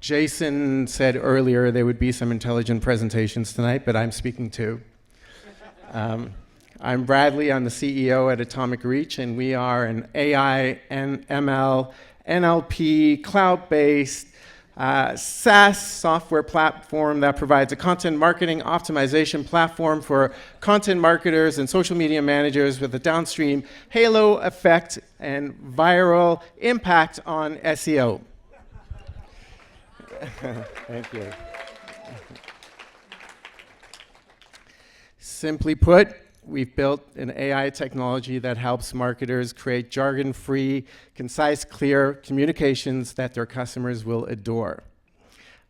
Jason said earlier there would be some intelligent presentations tonight, but I'm speaking too. I'm Bradley. I'm the CEO at Atomic Reach, and we are an AI, ML, NLP, cloud-based SaaS software platform that provides a content marketing optimization platform for content marketers and social media managers with a downstream halo effect and viral impact on SEO. Thank you. Simply put, we've built an AI technology that helps marketers create jargon-free, concise, clear communications that their customers will adore.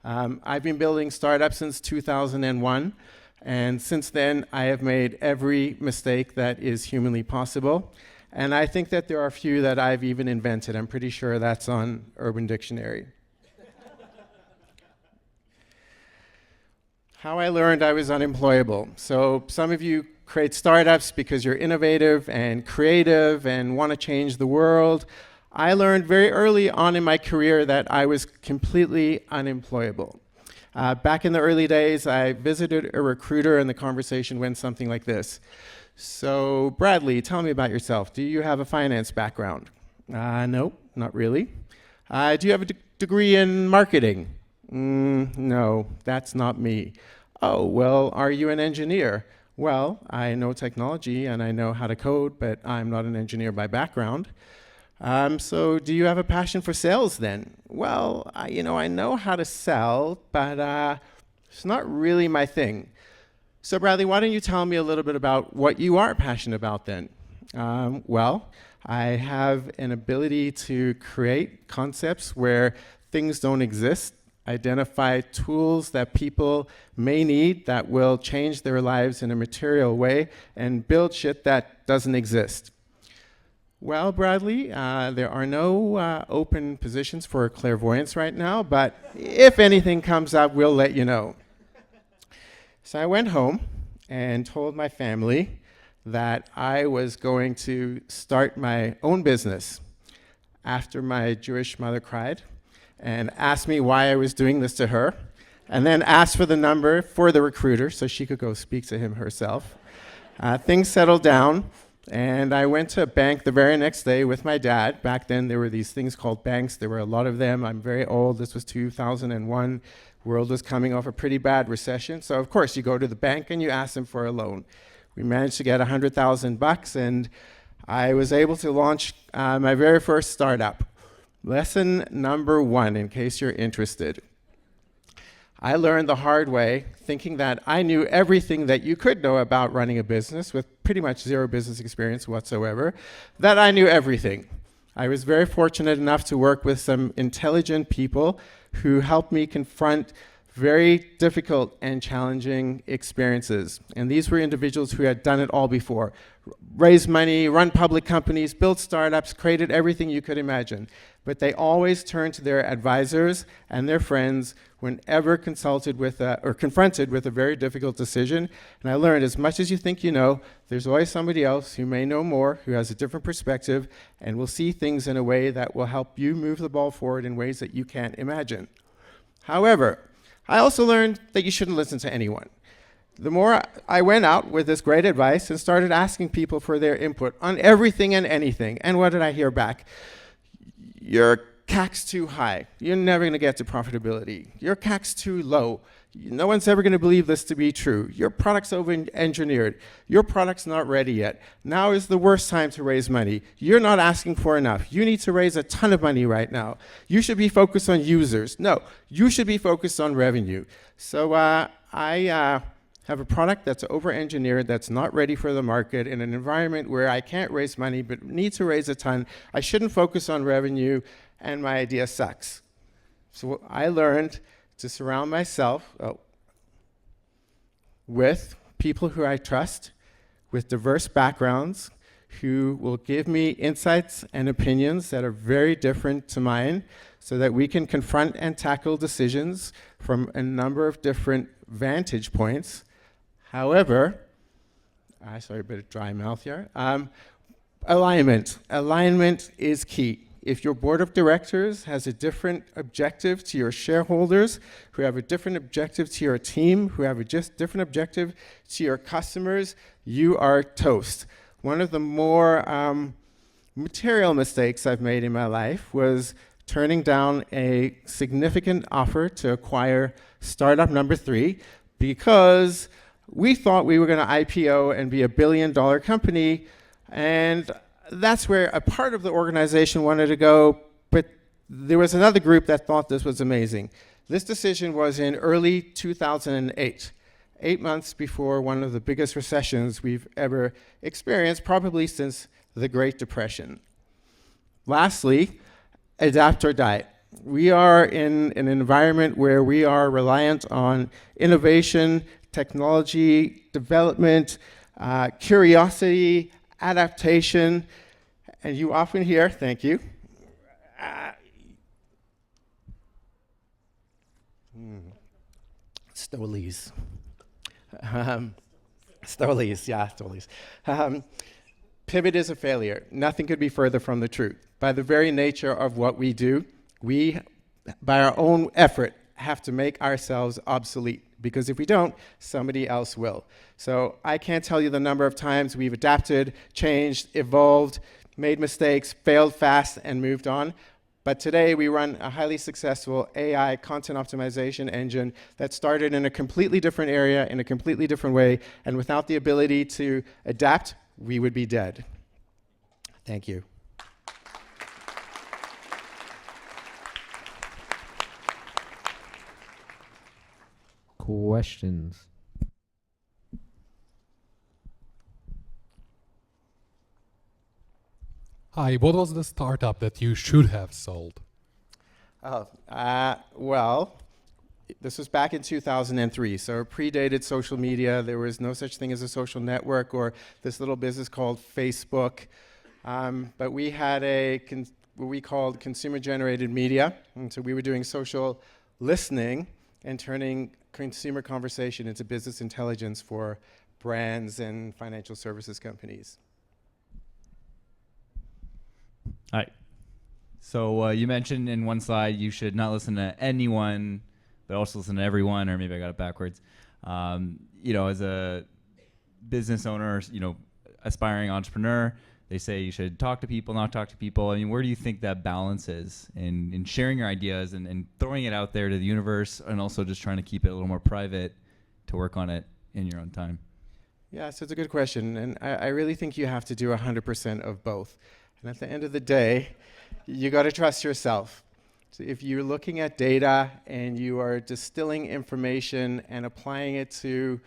I've been building startups since 2001, and since then I have made every mistake that is humanly possible. And I think that there are a few that I've even invented. I'm pretty sure that's on Urban Dictionary. How I learned I was unemployable. So some of you create startups because you're innovative and creative and want to change the world. I learned very early on in my career that I was completely unemployable. Back in the early days, I visited a recruiter and the conversation went something like this. So Bradley, tell me about yourself. Do you have a finance background? No, not really. Do you have a degree in marketing? No, that's not me. Oh, well, are you an engineer? Well, I know technology and I know how to code, but I'm not an engineer by background. So do you have a passion for sales then? Well, I know how to sell, but it's not really my thing. So Bradley, why don't you tell me a little bit about what you are passionate about then? Well, I have an ability to create concepts where things don't exist, identify tools that people may need that will change their lives in a material way, and build shit that doesn't exist. Well, Bradley, there are no open positions for clairvoyance right now, but if anything comes up, we'll let you know. So I went home and told my family that I was going to start my own business. After my Jewish mother cried and asked me why I was doing this to her, and then asked for the number for the recruiter so she could go speak to him herself. Things settled down, and I went to a bank the very next day with my dad. Back then, there were these things called banks. There were a lot of them. I'm very old. This was 2001. The world was coming off a pretty bad recession. So, of course, you go to the bank and you ask them for a loan. We managed to get $100,000, and I was able to launch my very first startup. Lesson number 1, in case you're interested. I learned the hard way, thinking that I knew everything that you could know about running a business with pretty much zero business experience whatsoever, that I knew everything. I was very fortunate enough to work with some intelligent people who helped me confront very difficult and challenging experiences. And these were individuals who had done it all before. Raised money, run public companies, built startups, created everything you could imagine. But they always turned to their advisors and their friends whenever consulted with or confronted with a very difficult decision. And I learned, as much as you think you know, there's always somebody else who may know more, who has a different perspective, and will see things in a way that will help you move the ball forward in ways that you can't imagine. However, I also learned that you shouldn't listen to anyone. The more I went out with this great advice and started asking people for their input on everything and anything, and what did I hear back? Your CAC's too high. You're never going to get to profitability. Your CAC's too low. No one's ever going to believe this to be true. Your product's over-engineered. Your product's not ready yet. Now is the worst time to raise money. You're not asking for enough. You need to raise a ton of money right now. You should be focused on users. No, you should be focused on revenue. So I have a product that's over-engineered, that's not ready for the market, in an environment where I can't raise money but need to raise a ton. I shouldn't focus on revenue, and my idea sucks. So I learned to surround myself with people who I trust, with diverse backgrounds, who will give me insights and opinions that are very different to mine, so that we can confront and tackle decisions from a number of different vantage points. However, sorry, a bit of dry mouth here. Alignment. Alignment is key. if your board of directors has a different objective to your shareholders, who have a different objective to your team, who have a just different objective to your customers, you are toast. One of the more material mistakes I've made in my life was turning down a significant offer to acquire startup number 3 because we thought we were going to IPO and be $1 billion company, and that's where a part of the organization wanted to go, but there was another group that thought this was amazing. This decision was in early 2008, 8 months before one of the biggest recessions we've ever experienced, probably since the Great Depression. Lastly, adapt or die. We are in an environment where we are reliant on innovation, technology, development, curiosity, adaptation, and you often hear, thank you, Stolies. Stolies, yeah, Stolies. Pivot is a failure. Nothing could be further from the truth. By the very nature of what we do, we, by our own effort, have to make ourselves obsolete, because if we don't, somebody else will. So I can't tell you the number of times we've adapted, changed, evolved, made mistakes, failed fast, and moved on. But today we run a highly successful AI content optimization engine that started in a completely different area, in a completely different way, and without the ability to adapt, we would be dead. Thank you. Questions? Hi, what was the startup that you should have sold? Well, this was back in 2003, so it predated social media. There was no such thing as a social network or this little business called Facebook. But we had what we called consumer-generated media. And so we were doing social listening and turning consumer conversation into business intelligence for brands and financial services companies. Hi. So you mentioned in one slide you should not listen to anyone, but also listen to everyone, or maybe I got it backwards. As a business owner, aspiring entrepreneur, they say you should talk to people, not talk to people. I mean, where do you think that balance is in sharing your ideas and throwing it out there to the universe, and also just trying to keep it a little more private to work on it in your own time? Yeah, so it's a good question. And I really think you have to do 100% of both. And at the end of the day, you got to trust yourself. So if you're looking at data and you are distilling information and applying it to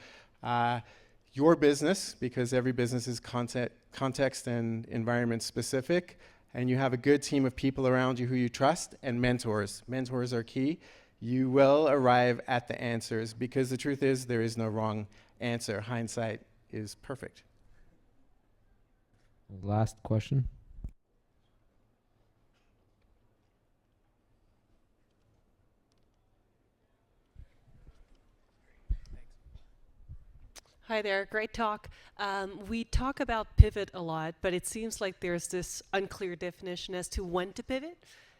your business, because every business is context and environment specific, and you have a good team of people around you who you trust, and mentors. Mentors are key. You will arrive at the answers, because the truth is there is no wrong answer. Hindsight is perfect. Last question. Hi there, great talk. We talk about pivot a lot, but it seems like there's this unclear definition as to when to pivot.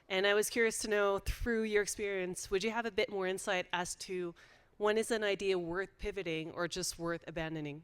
And I was curious to know, through your experience, would you have a bit more insight as to when is an idea worth pivoting or just worth abandoning?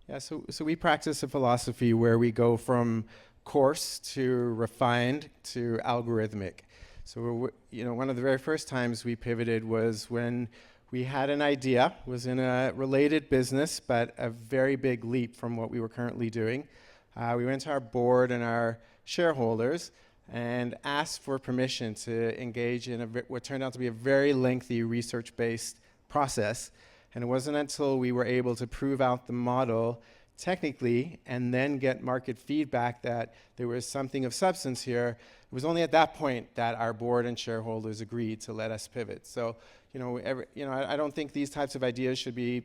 Yeah, so we practice a philosophy where we go from coarse to refined to algorithmic. So one of the very first times we pivoted was when we had an idea, was in a related business, but a very big leap from what we were currently doing. We went to our board and our shareholders and asked for permission to engage in what turned out to be a very lengthy research-based process. And it wasn't until we were able to prove out the model technically and then get market feedback that there was something of substance here. It was only at that point that our board and shareholders agreed to let us pivot. So, I don't think these types of ideas should be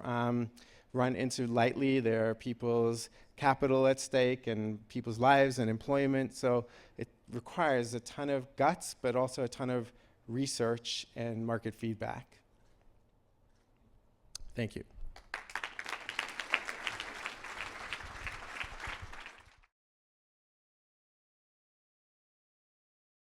run into lightly. There are people's capital at stake and people's lives and employment. So it requires a ton of guts, but also a ton of research and market feedback. Thank you.